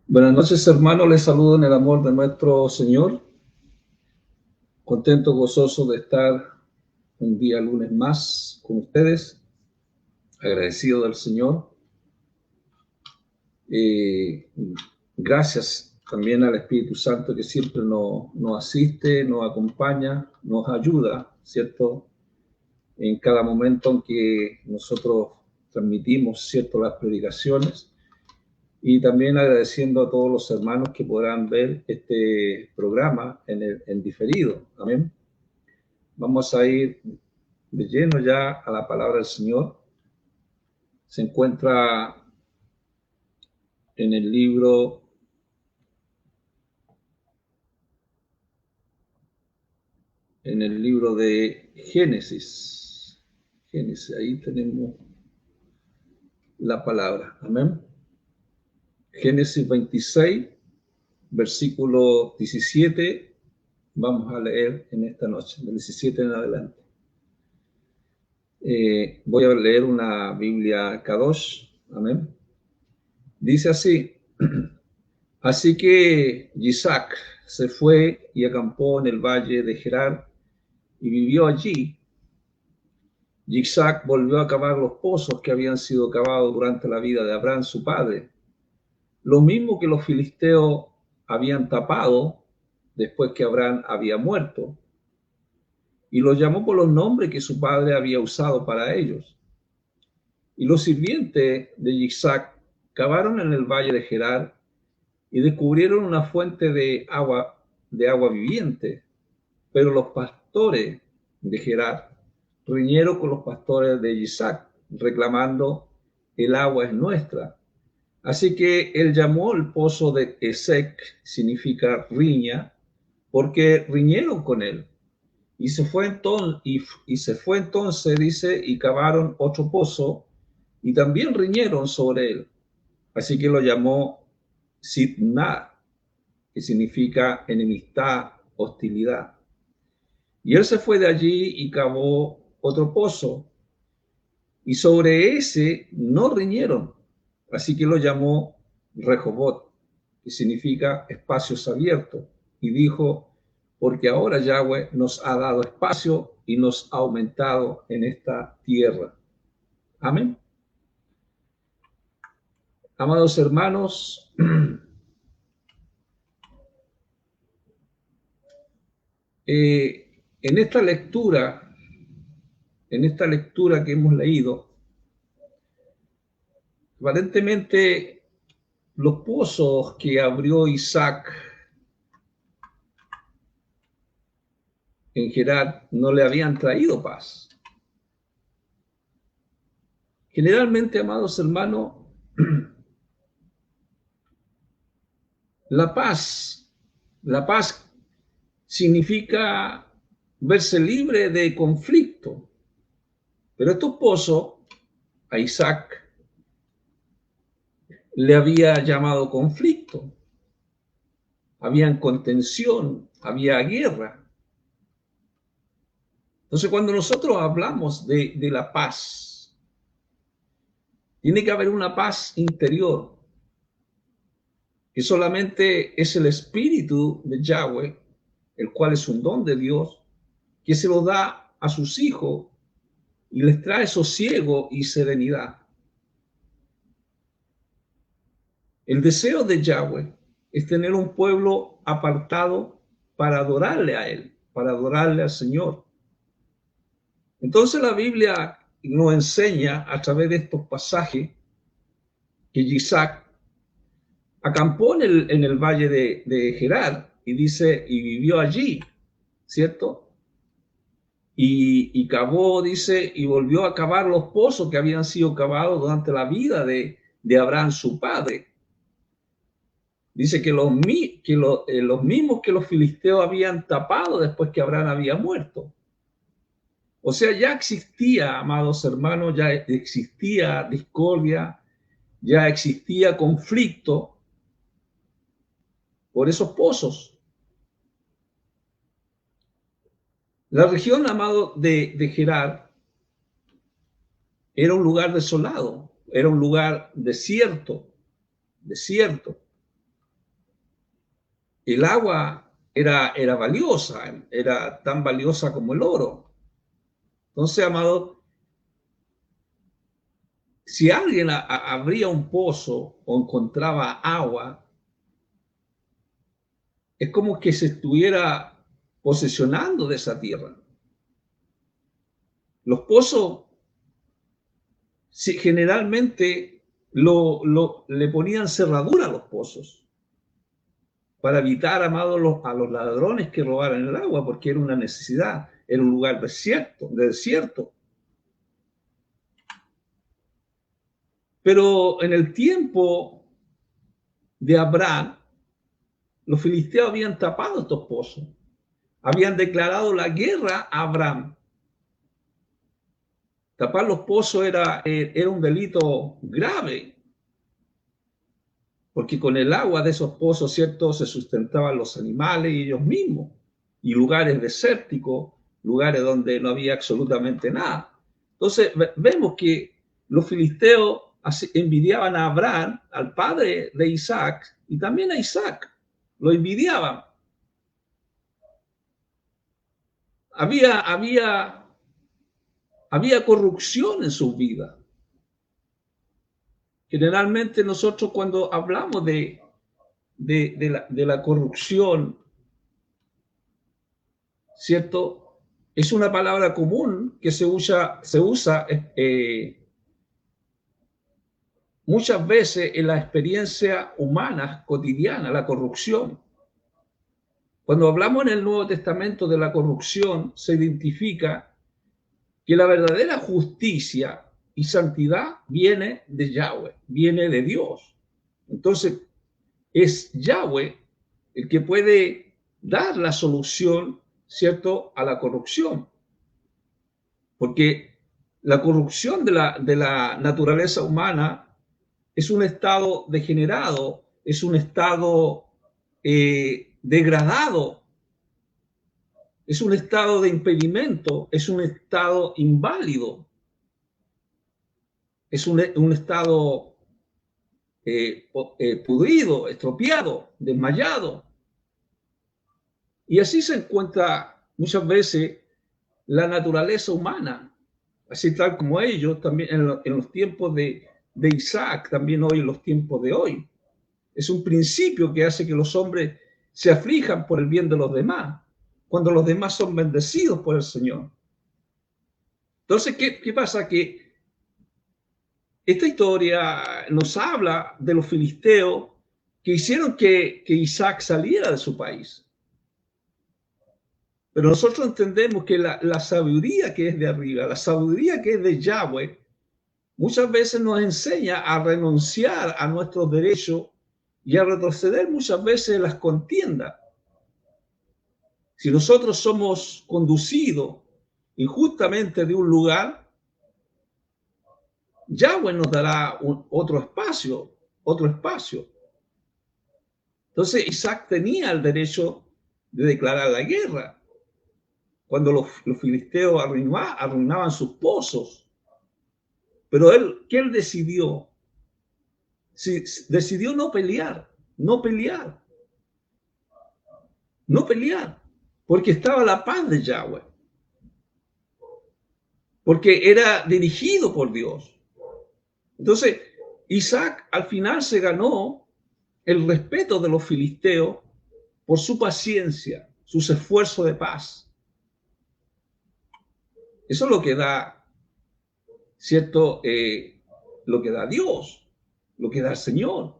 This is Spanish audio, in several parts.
Buenas noches, hermanos. Les saludo en el amor de nuestro Señor. Contento, gozoso de estar un día lunes más con ustedes. Agradecido del Señor. Gracias también al Espíritu Santo que siempre nos asiste, nos acompaña, nos ayuda, ¿cierto? En cada momento en que nosotros transmitimos, ¿cierto?, las predicaciones. Y también agradeciendo a todos los hermanos que podrán ver este programa en diferido. Amén. Vamos a ir de lleno ya a la palabra del Señor. Se encuentra en el libro de Génesis. Génesis, ahí tenemos la palabra. Amén. Génesis 26, versículo 17. Vamos a leer en esta noche, del 17 en adelante. Voy a leer una Biblia Kadosh. Amén. Dice así: Así que Isaac se fue y acampó en el valle de Gerar y vivió allí. Isaac volvió a cavar los pozos que habían sido cavados durante la vida de Abraham, su padre, lo mismo que los filisteos habían tapado después que Abraham había muerto, y los llamó por los nombres que su padre había usado para ellos. Y los sirvientes de Isaac cavaron en el valle de Gerar y descubrieron una fuente de agua viviente, pero los pastores de Gerar riñeron con los pastores de Isaac, reclamando: el agua es nuestra. Así que él llamó el pozo de Esek, significa riña, porque riñeron con él. Y se fue entonces, dice, y cavaron otro pozo, y también riñeron sobre él. Así que lo llamó Sitna, que significa enemistad, hostilidad. Y él se fue de allí y cavó otro pozo, y sobre ese no riñeron. Así que lo llamó Rehobot, que significa espacios abiertos. Y dijo: porque ahora Yahweh nos ha dado espacio y nos ha aumentado en esta tierra. Amén. Amados hermanos, en esta lectura que hemos leído, aparentemente los pozos que abrió Isaac en Gerar no le habían traído paz. Generalmente, amados hermanos, la paz significa verse libre de conflicto. Pero estos pozos a Isaac le había llamado conflicto. Había contención, había guerra. Entonces, cuando nosotros hablamos de la paz, tiene que haber una paz interior, que solamente es el espíritu de Yahweh, el cual es un don de Dios, que se lo da a sus hijos y les trae sosiego y serenidad. El deseo de Yahweh es tener un pueblo apartado para adorarle a Él, para adorarle al Señor. Entonces la Biblia nos enseña a través de estos pasajes que Isaac acampó en el valle de Gerar y dice, y vivió allí, ¿cierto? Y cavó, dice, y volvió a cavar los pozos que habían sido cavados durante la vida de Abraham, su padre. Dice que los mismos que los filisteos habían tapado después que Abraham había muerto. O sea, ya existía, amados hermanos, ya existía discordia, ya existía conflicto por esos pozos. La región, amado, de Gerar era un lugar desolado, era un lugar desierto. El agua era valiosa, era tan valiosa como el oro. Entonces, amado, si alguien abría un pozo o encontraba agua, es como que se estuviera posesionando de esa tierra. Los pozos generalmente le ponían cerradura a los pozos para evitar, amado, a los ladrones que robaran el agua, porque era una necesidad, era un lugar desierto. Pero en el tiempo de Abraham, los filisteos habían tapado estos pozos, habían declarado la guerra a Abraham. Tapar los pozos era un delito grave, porque con el agua de esos pozos, ¿cierto?, se sustentaban los animales y ellos mismos, y lugares desérticos, lugares donde no había absolutamente nada. Entonces, vemos que los filisteos envidiaban a Abraham, al padre de Isaac, y también a Isaac, lo envidiaban. Había corrupción en sus vidas. Generalmente nosotros cuando hablamos de la corrupción, ¿cierto? Es una palabra común que se usa muchas veces en la experiencia humana cotidiana, la corrupción. Cuando hablamos en el Nuevo Testamento de la corrupción, se identifica que la verdadera justicia y santidad viene de Yahweh, viene de Dios. Entonces, es Yahweh el que puede dar la solución, ¿cierto?, a la corrupción. Porque la corrupción de la naturaleza humana es un estado degenerado, es un estado degradado, es un estado de impedimento, es un estado inválido, es un estado pudrido, estropeado, desmayado. Y así se encuentra muchas veces la naturaleza humana, así tal como ellos también en los tiempos de Isaac, también hoy en los tiempos de hoy. Es un principio que hace que los hombres se aflijan por el bien de los demás, cuando los demás son bendecidos por el Señor. Entonces, ¿qué pasa? Que esta historia nos habla de los filisteos que hicieron que Isaac saliera de su país. Pero nosotros entendemos que la sabiduría que es de arriba, la sabiduría que es de Yahweh, muchas veces nos enseña a renunciar a nuestros derechos y a retroceder muchas veces en las contiendas. Si nosotros somos conducidos injustamente de un lugar, Yahweh nos dará otro espacio. Entonces Isaac tenía el derecho de declarar la guerra cuando los filisteos arruinaban sus pozos. Pero ¿qué él decidió? Decidió no pelear, porque estaba la paz de Yahweh, porque era dirigido por Dios. Entonces, Isaac al final se ganó el respeto de los filisteos por su paciencia, sus esfuerzos de paz. Eso es lo que da, ¿cierto? Lo que da Dios, lo que da el Señor.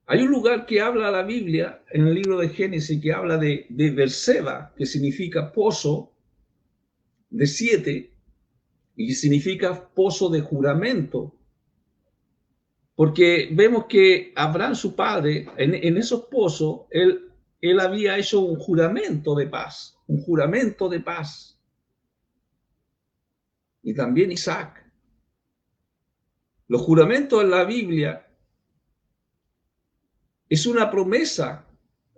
Hay un lugar que habla la Biblia en el libro de Génesis que habla de Beerseba, que significa pozo de 7 y que significa pozo de juramento. Porque vemos que Abraham, su padre, en esos pozos, él había hecho un juramento de paz, Y también Isaac. Los juramentos en la Biblia es una promesa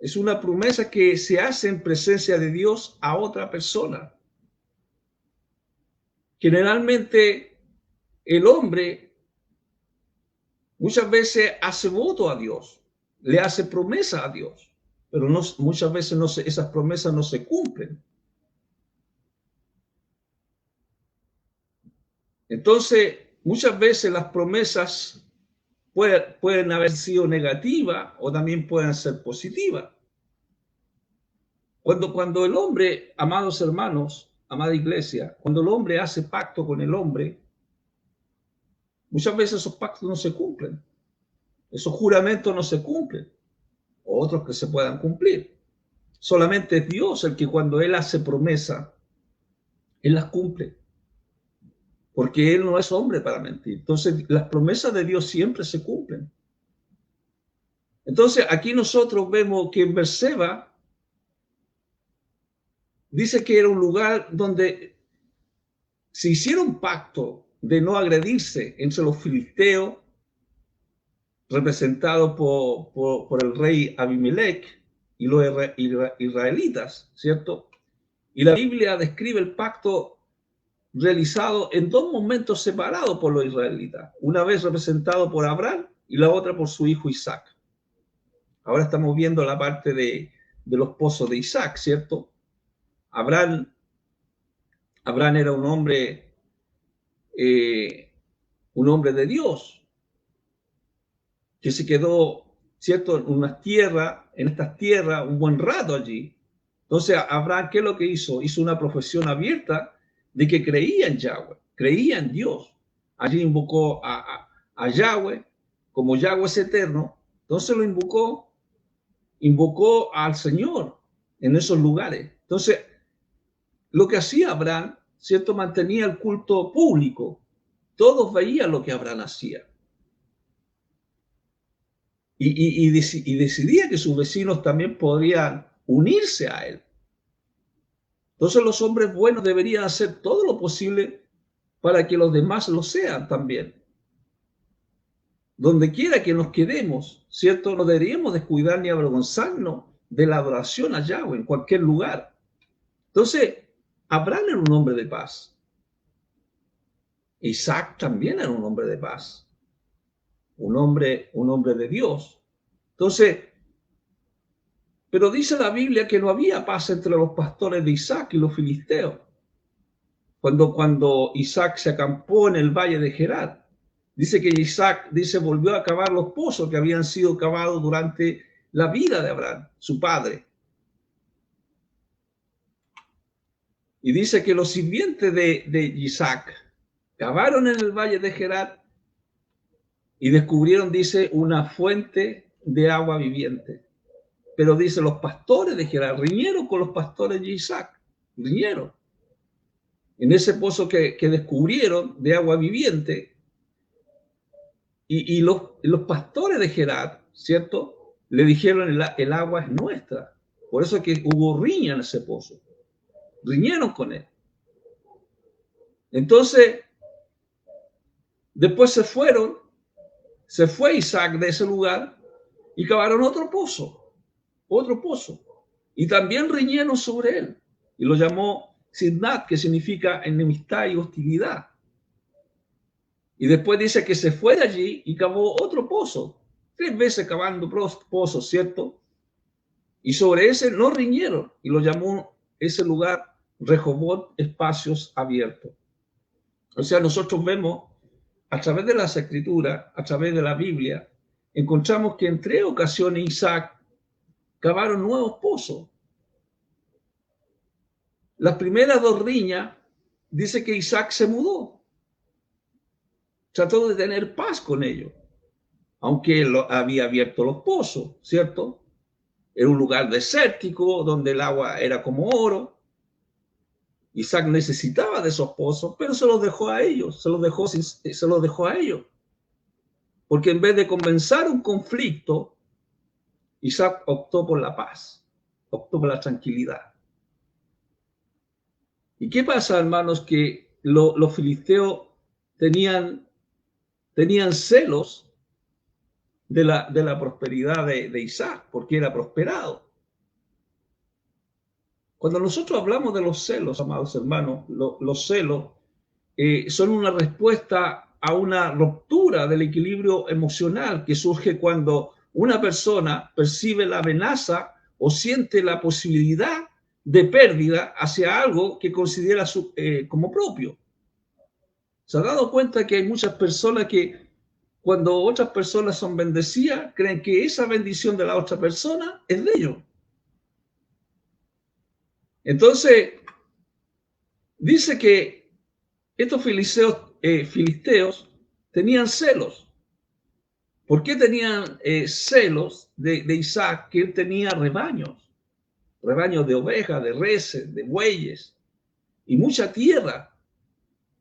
Es una promesa que se hace en presencia de Dios a otra persona. Generalmente el hombre muchas veces hace voto a Dios, le hace promesa a Dios, pero no, muchas veces esas promesas no se cumplen. Entonces, muchas veces las promesas pueden haber sido negativas o también pueden ser positivas. Cuando el hombre, amados hermanos, amada iglesia, cuando el hombre hace pacto con el hombre, muchas veces esos pactos no se cumplen, esos juramentos no se cumplen, o otros que se puedan cumplir. Solamente es Dios el que cuando Él hace promesa, Él las cumple, porque Él no es hombre para mentir. Entonces, las promesas de Dios siempre se cumplen. Entonces, aquí nosotros vemos que en Berseba dice que era un lugar donde se hicieron un pacto de no agredirse entre los filisteos, representados por el rey Abimelech, y los israelitas, ¿cierto? Y la Biblia describe el pacto realizado en dos momentos separados por los israelitas, una vez representado por Abraham y la otra por su hijo Isaac. Ahora estamos viendo la parte de los pozos de Isaac, ¿cierto? Abraham era un hombre de Dios, que se quedó, ¿cierto?, en estas tierras un buen rato allí. Entonces, Abraham, ¿qué es lo que hizo? Hizo una profesión abierta de que creía en Yahweh, creía en Dios. Allí invocó a Yahweh, como Yahweh es eterno, entonces lo invocó al Señor en esos lugares. Entonces, lo que hacía Abraham, ¿cierto?, mantenía el culto público. Todos veían lo que Abraham hacía. Y decidía que sus vecinos también podrían unirse a él. Entonces los hombres buenos deberían hacer todo lo posible para que los demás lo sean también. Donde quiera que nos quedemos, ¿cierto? No deberíamos descuidar ni avergonzarnos de la adoración a Yahweh en cualquier lugar. Entonces, Abraham era un hombre de paz. Isaac también era un hombre de paz. Un hombre de Dios. Entonces, pero dice la Biblia que no había paz entre los pastores de Isaac y los filisteos. Cuando Isaac se acampó en el valle de Gerar, dice que Isaac, volvió a cavar los pozos que habían sido cavados durante la vida de Abraham, su padre. Y dice que los sirvientes de Isaac cavaron en el valle de Gerar y descubrieron, dice, una fuente de agua viviente. Pero dice, los pastores de Gerar riñeron con los pastores de Isaac, riñeron. En ese pozo que descubrieron de agua viviente, y los pastores de Gerar, ¿cierto?, le dijeron, el agua es nuestra. Por eso es que hubo riña en ese pozo. Riñeron con él. Entonces, después se fue Isaac de ese lugar y cavaron otro pozo. Y también riñeron sobre él. Y lo llamó Sidnat, que significa enemistad y hostilidad. Y después dice que se fue de allí y cavó otro pozo. 3 veces cavando pozos, ¿cierto? Y sobre ese no riñeron. Y lo llamó ese lugar Rehobot, espacios abiertos. O sea, nosotros vemos a través de las escrituras, a través de la Biblia, encontramos que en 3 ocasiones Isaac cavaron nuevos pozos. Las primeras 2 riñas, dice que Isaac se mudó. Trató de tener paz con ellos, aunque él había abierto los pozos, ¿cierto? Era un lugar desértico donde el agua era como oro. Isaac necesitaba de esos pozos, pero se los dejó a ellos, se los dejó a ellos. Porque en vez de comenzar un conflicto, Isaac optó por la paz, optó por la tranquilidad. ¿Y qué pasa, hermanos? Que los filisteos tenían celos de la prosperidad de Isaac, porque era prosperado. Cuando nosotros hablamos de los celos, amados hermanos, los celos son una respuesta a una ruptura del equilibrio emocional que surge cuando una persona percibe la amenaza o siente la posibilidad de pérdida hacia algo que considera como propio. ¿Se ha dado cuenta que hay muchas personas que cuando otras personas son bendecidas, creen que esa bendición de la otra persona es de ellos? Entonces, dice que estos filisteos tenían celos. ¿Por qué tenían celos de Isaac? Que él tenía rebaños de ovejas, de reses, de bueyes y mucha tierra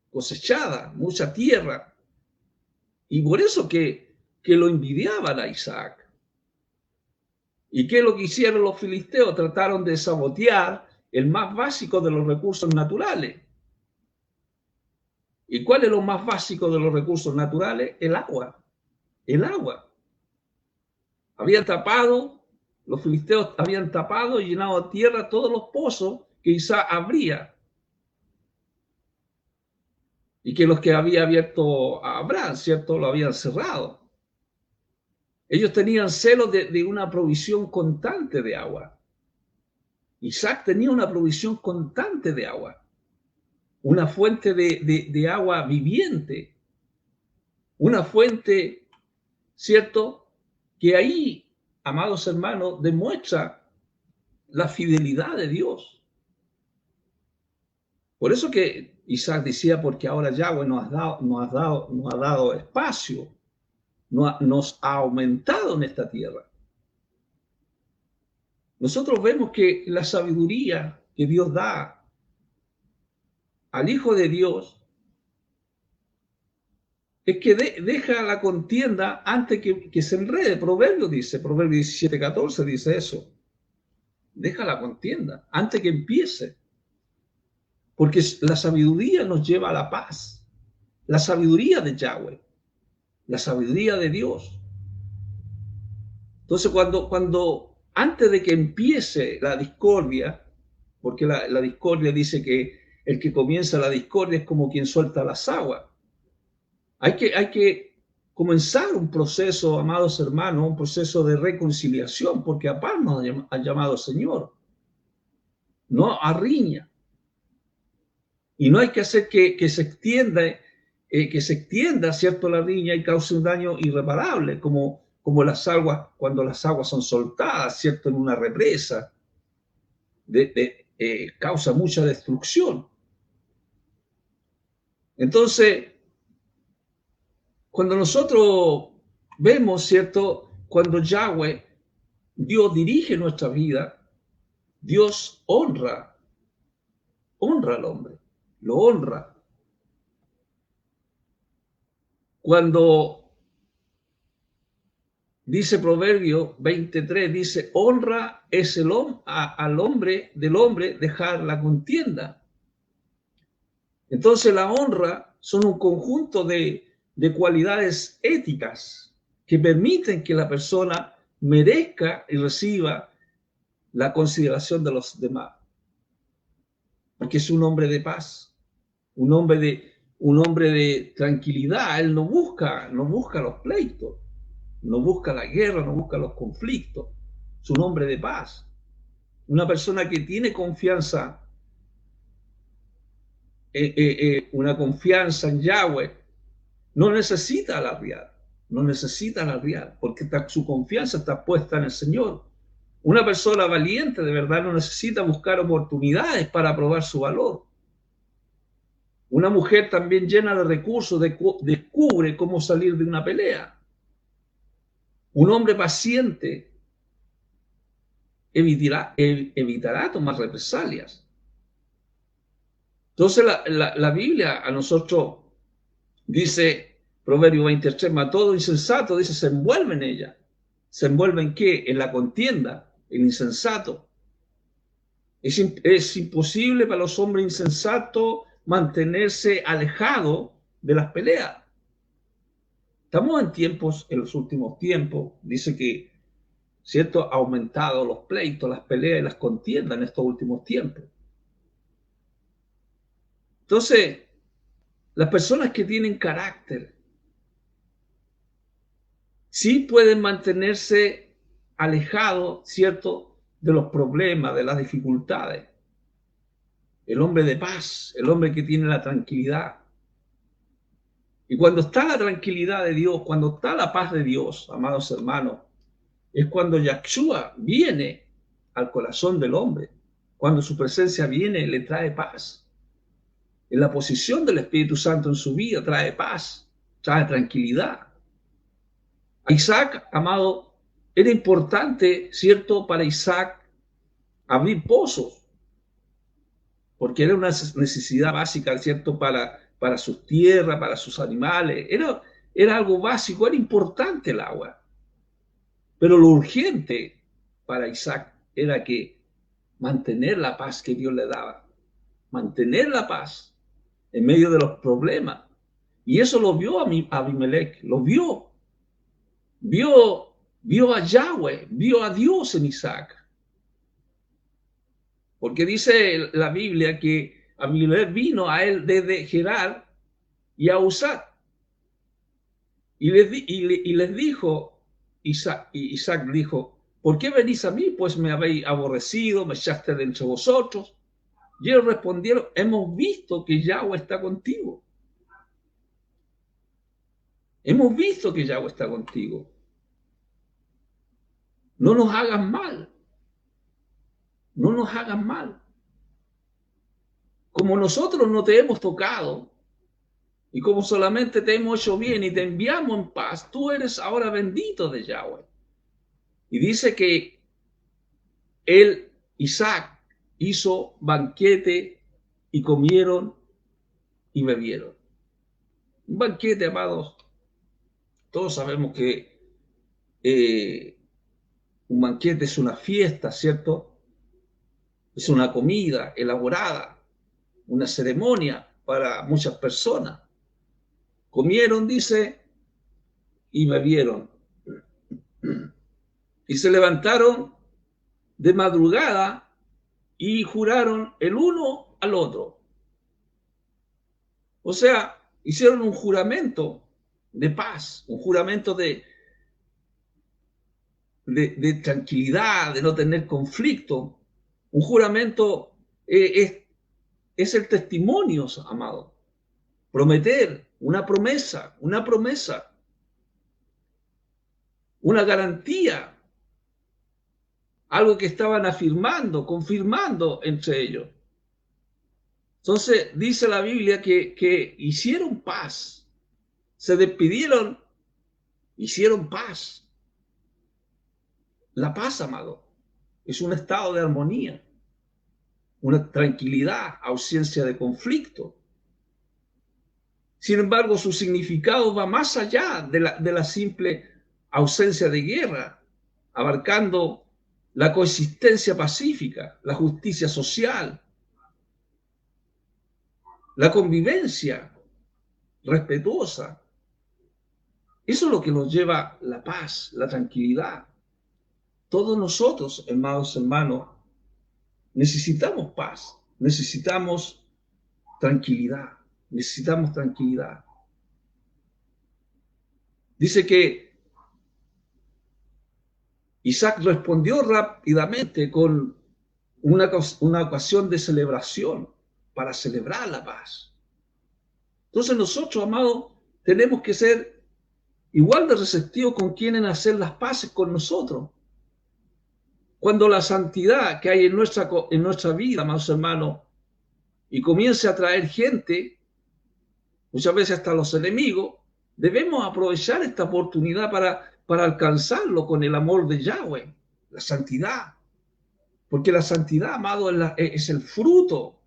cosechada, mucha tierra. Y por eso que lo envidiaban a Isaac. ¿Y qué es lo que hicieron los filisteos? Trataron de sabotear el más básico de los recursos naturales. ¿Y cuál es lo más básico de los recursos naturales? El agua. El agua. Los filisteos habían tapado y llenado de tierra todos los pozos que Isaac abría. Y que los que había abierto a Abraham, ¿cierto? Lo habían cerrado. Ellos tenían celos de una provisión constante de agua. Isaac tenía una provisión constante de agua. Una fuente de agua viviente. Una fuente, ¿cierto? Que ahí, amados hermanos, demuestra la fidelidad de Dios. Por eso que Isaac decía, porque ahora Yahweh nos ha dado espacio, nos ha aumentado en esta tierra. Nosotros vemos que la sabiduría que Dios da al Hijo de Dios es que deja la contienda antes que se enrede. Proverbios 17:14 dice eso. Deja la contienda antes que empiece. Porque la sabiduría nos lleva a la paz. La sabiduría de Yahweh. La sabiduría de Dios. Entonces, cuando antes de que empiece la discordia, porque la discordia dice que el que comienza la discordia es como quien suelta las aguas. Hay que comenzar un proceso, amados hermanos, un proceso de reconciliación, porque a paz nos ha llamado el Señor, no a riña. Y no hay que hacer que se extienda, ¿cierto?, la riña y cause un daño irreparable, como las aguas, cuando las aguas son soltadas, ¿cierto?, en una represa, causa mucha destrucción. Entonces, cuando nosotros vemos, ¿cierto?, cuando Yahweh, Dios dirige nuestra vida, Dios honra al hombre, lo honra. Cuando dice Proverbio 23, dice, honra es al hombre, del hombre dejar la contienda. Entonces la honra son un conjunto de cualidades éticas que permiten que la persona merezca y reciba la consideración de los demás. Porque es un hombre de paz, un hombre de tranquilidad. Él no busca los pleitos, no busca la guerra, no busca los conflictos. Es un hombre de paz. Una persona que tiene confianza, una confianza en Yahweh, no necesita alardear, porque su confianza está puesta en el Señor. Una persona valiente de verdad no necesita buscar oportunidades para probar su valor. Una mujer también llena de recursos descubre cómo salir de una pelea. Un hombre paciente evitará tomar represalias. Entonces la Biblia a nosotros dice, Proverbio 23, mas todo insensato, dice, se envuelve en ella. ¿Se envuelve en qué? En la contienda, el insensato. Es imposible para los hombres insensatos mantenerse alejados de las peleas. Estamos en los últimos tiempos, dice que ¿cierto? Ha aumentado los pleitos, las peleas y las contiendas en estos últimos tiempos. Entonces, las personas que tienen carácter sí pueden mantenerse alejados, ¿cierto?, de los problemas, de las dificultades. El hombre de paz, el hombre que tiene la tranquilidad. Y cuando está la tranquilidad de Dios, cuando está la paz de Dios, amados hermanos, es cuando Yahshua viene al corazón del hombre. Cuando su presencia viene, le trae paz. En la posición del Espíritu Santo en su vida trae paz, trae tranquilidad. Isaac, amado, era importante, ¿cierto?, para Isaac abrir pozos, porque era una necesidad básica, ¿cierto?, para sus tierras, para sus animales. Era algo básico, era importante el agua. Pero lo urgente para Isaac era que mantener la paz que Dios le daba, mantener la paz en medio de los problemas. Y eso lo vio Abimelech, lo vio a Yahweh, vio a Dios en Isaac. Porque dice la Biblia que Abimelech vino a él desde Gerar y a Usat. Y les dijo, Isaac dijo, ¿por qué venís a mí? Pues me habéis aborrecido, me echaste de entre vosotros. Y ellos respondieron, hemos visto que Yahweh está contigo. Hemos visto que Yahweh está contigo. No nos hagas mal. No nos hagas mal. Como nosotros no te hemos tocado y como solamente te hemos hecho bien y te enviamos en paz, tú eres ahora bendito de Yahweh. Y dice que él, Isaac, hizo banquete y comieron y bebieron. Un banquete, amados. Todos sabemos que un banquete es una fiesta, ¿cierto? Es una comida elaborada, una ceremonia para muchas personas. Comieron, dice, y bebieron. Y se levantaron de madrugada y juraron el uno al otro. O sea, hicieron un juramento de paz, un juramento de tranquilidad, de no tener conflicto. Un juramento es el testimonio, amado. Prometer, una promesa, una garantía, algo que estaban afirmando, confirmando entre ellos. Entonces dice la Biblia que hicieron paz, se despidieron, hicieron paz. La paz, amado, es un estado de armonía, una tranquilidad, ausencia de conflicto. Sin embargo, su significado va más allá de la simple ausencia de guerra, abarcando la coexistencia pacífica, la justicia social, la convivencia respetuosa. Eso es lo que nos lleva la paz, la tranquilidad. Todos nosotros, hermanos, necesitamos paz, necesitamos tranquilidad, necesitamos tranquilidad. Dice que Isaac respondió rápidamente con una ocasión de celebración para celebrar la paz. Entonces nosotros, amados, tenemos que ser igual de receptivos con quienes hacer las paces con nosotros. Cuando la santidad que hay en nuestra vida, amados hermanos, y comience a traer gente, muchas veces hasta los enemigos, debemos aprovechar esta oportunidad para alcanzarlo con el amor de Yahweh, la santidad. Porque la santidad, amado, es el fruto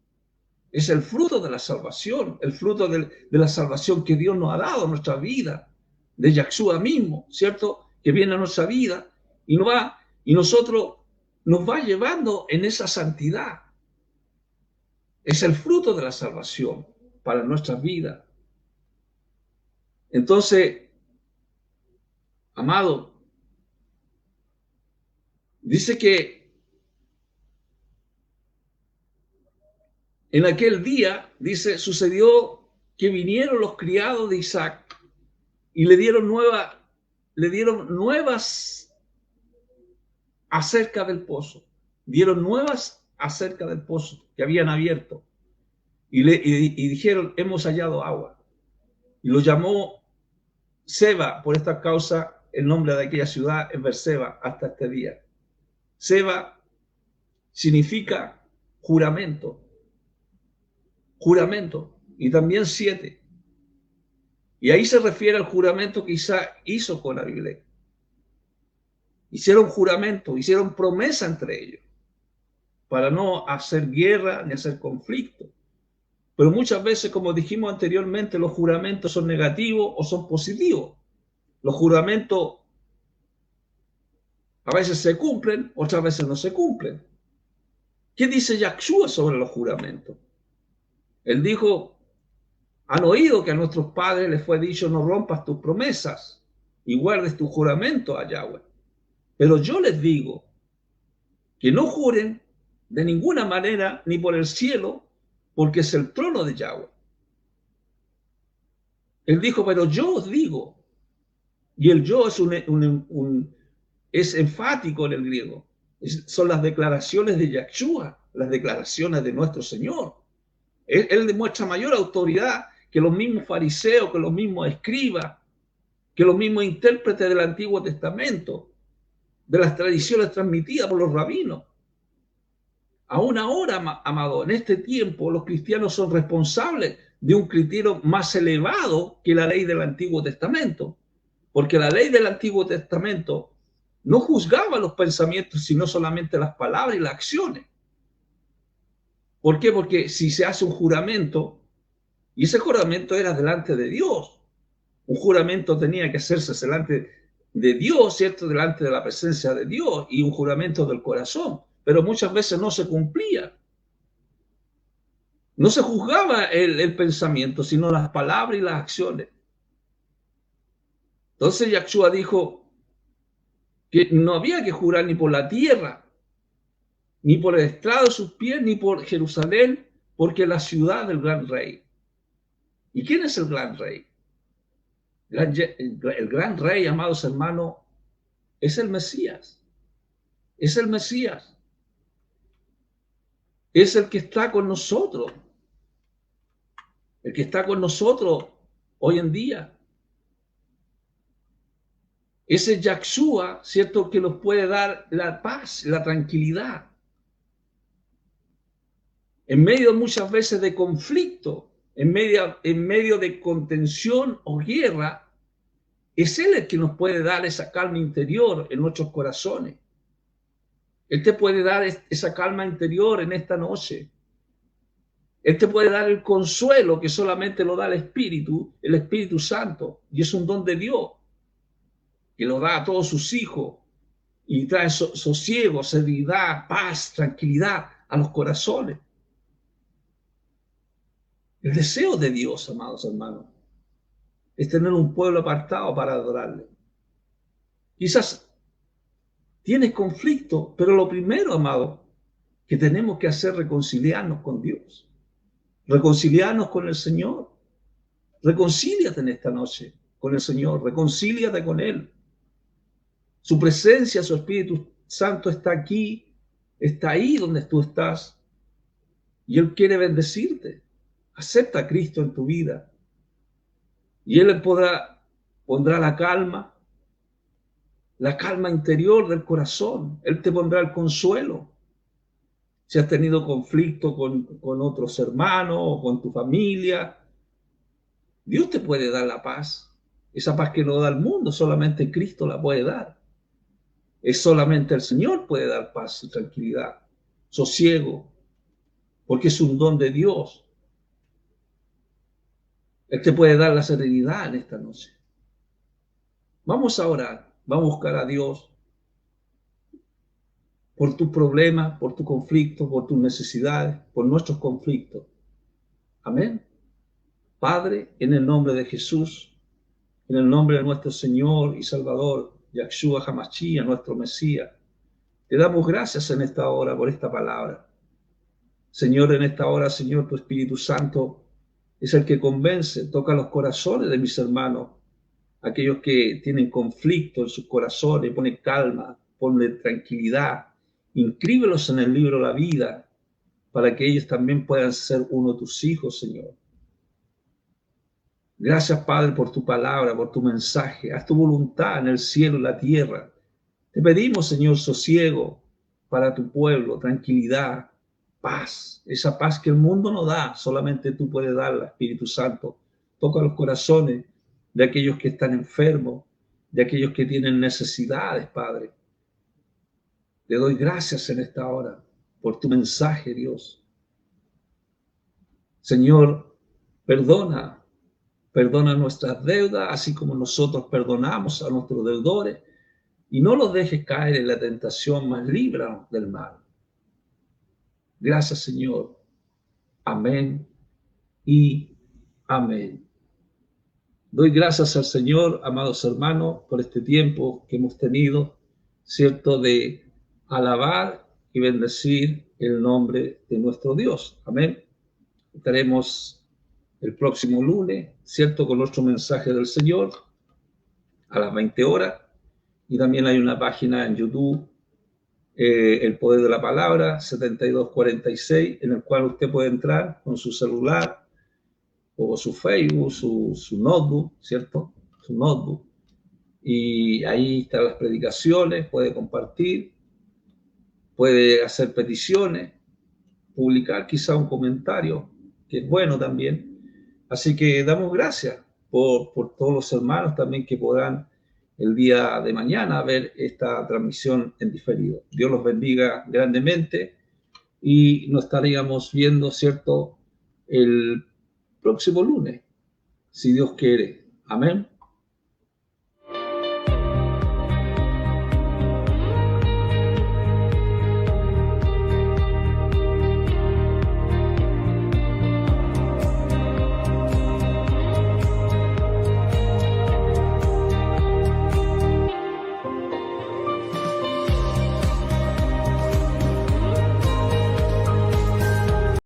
de la salvación, el fruto de la salvación que Dios nos ha dado a nuestra vida, de Yahshua mismo, ¿cierto? Que viene a nuestra vida y nosotros nos va llevando en esa santidad. Es el fruto de la salvación para nuestras vidas. Entonces, amado, Dice que en aquel día, dice, sucedió que vinieron los criados de Isaac y le dieron nuevas acerca del pozo. Dieron nuevas acerca del pozo que habían abierto. Y dijeron, hemos hallado agua. Y lo llamó Seba, por esta causa, el nombre de aquella ciudad es Berseba hasta este día. Seba significa juramento. Juramento. Y también 7. Y ahí se refiere al juramento que Isaac hizo con Abimelech. Hicieron juramento, hicieron promesa entre ellos para no hacer guerra ni hacer conflicto. Pero muchas veces, como dijimos anteriormente, los juramentos son negativos o son positivos. Los juramentos a veces se cumplen, otras veces no se cumplen. ¿Qué dice Yahushua sobre los juramentos? Él dijo, han oído que a nuestros padres les fue dicho, no rompas tus promesas y guardes tu juramento a Yahweh. Pero yo les digo que no juren de ninguna manera ni por el cielo, porque es el trono de Yahweh. Él dijo, pero yo os digo, y el yo es enfático en el griego. Son las declaraciones de Yahushua, las declaraciones de nuestro Señor. Él demuestra mayor autoridad que los mismos fariseos, que los mismos escribas, que los mismos intérpretes del Antiguo Testamento, de las tradiciones transmitidas por los rabinos. Aún ahora, amado, en este tiempo los cristianos son responsables de un criterio más elevado que la ley del Antiguo Testamento, porque la ley del Antiguo Testamento no juzgaba los pensamientos, sino solamente las palabras y las acciones. ¿Por qué? Porque si se hace un juramento, y ese juramento era delante de Dios, un juramento tenía que hacerse delante de Dios, ¿cierto? Delante de la presencia de Dios, y un juramento del corazón, pero muchas veces no se cumplía. No se juzgaba el pensamiento, sino las palabras y las acciones. Entonces Yahushua dijo que no había que jurar ni por la tierra, ni por el estrado de sus pies, ni por Jerusalén, porque es la ciudad del gran rey. ¿Y quién es el gran rey? El gran rey, amados hermanos, es el Mesías. Es el Mesías. Es el que está con nosotros. El que está con nosotros hoy en día. Ese Yahushua, ¿cierto? Que nos puede dar la paz, la tranquilidad. En medio muchas veces de conflicto, en medio de contención o guerra, es Él el que nos puede dar esa calma interior en nuestros corazones. Él te puede dar esa calma interior en esta noche. Él te puede dar el consuelo que solamente lo da el Espíritu Santo, y es un don de Dios, que lo da a todos sus hijos, y trae sosiego, serenidad, paz, tranquilidad a los corazones. El deseo de Dios, amados hermanos, es tener un pueblo apartado para adorarle. Quizás tienes conflicto, pero lo primero, amado, que tenemos que hacer es reconciliarnos con Dios, reconciliarnos con el Señor. Reconcíliate en esta noche con el Señor, reconcíliate con Él. Su presencia, su Espíritu Santo está aquí, está ahí donde tú estás, y Él quiere bendecirte. Acepta a Cristo en tu vida, y Él pondrá la calma interior del corazón. Él te pondrá el consuelo. Si has tenido conflicto con otros hermanos o con tu familia, Dios te puede dar la paz. Esa paz que no da el mundo, solamente Cristo la puede dar. Es solamente el Señor puede dar paz y tranquilidad, sosiego, porque es un don de Dios. Él te puede dar la serenidad en esta noche. Vamos a orar, vamos a buscar a Dios por tus problemas, por tu conflicto, por tus necesidades, por nuestros conflictos. Amén. Padre, en el nombre de Jesús, en el nombre de nuestro Señor y Salvador, Yahushua HaMashiach, nuestro Mesías, Te damos gracias en esta hora por esta palabra. Señor, en esta hora, Señor, tu Espíritu Santo es el que convence, toca los corazones de mis hermanos, aquellos que tienen conflicto en sus corazones, pone calma, pone tranquilidad, inscríbelos en el libro de la vida, para que ellos también puedan ser uno de tus hijos, Señor. Gracias, Padre, por tu palabra, por tu mensaje. Haz tu voluntad en el cielo y la tierra. Te pedimos, Señor, sosiego para tu pueblo, tranquilidad, paz. Esa paz que el mundo no da, solamente tú puedes darla, Espíritu Santo. Toca los corazones de aquellos que están enfermos, de aquellos que tienen necesidades, Padre. Te doy gracias en esta hora por tu mensaje, Dios. Señor, perdona nuestras deudas, así como nosotros perdonamos a nuestros deudores, y no los dejes caer en la tentación, mas líbranos del mal. Gracias, Señor. Amén y amén. Doy gracias al Señor, amados hermanos, por este tiempo que hemos tenido, ¿cierto?, de alabar y bendecir el nombre de nuestro Dios. Amén. Estaremos el próximo lunes, ¿cierto?, con nuestro mensaje del Señor a las 20 horas. Y también hay una página en YouTube, El Poder de la Palabra, 7246, en el cual usted puede entrar con su celular o su Facebook, su notebook, ¿cierto? Su notebook. Y ahí están las predicaciones, puede compartir, puede hacer peticiones, publicar quizá un comentario, que es bueno también. Así que damos gracias por todos los hermanos también que podrán el día de mañana ver esta transmisión en diferido. Dios los bendiga grandemente y nos estaríamos viendo, ¿cierto?, el próximo lunes, si Dios quiere. Amén.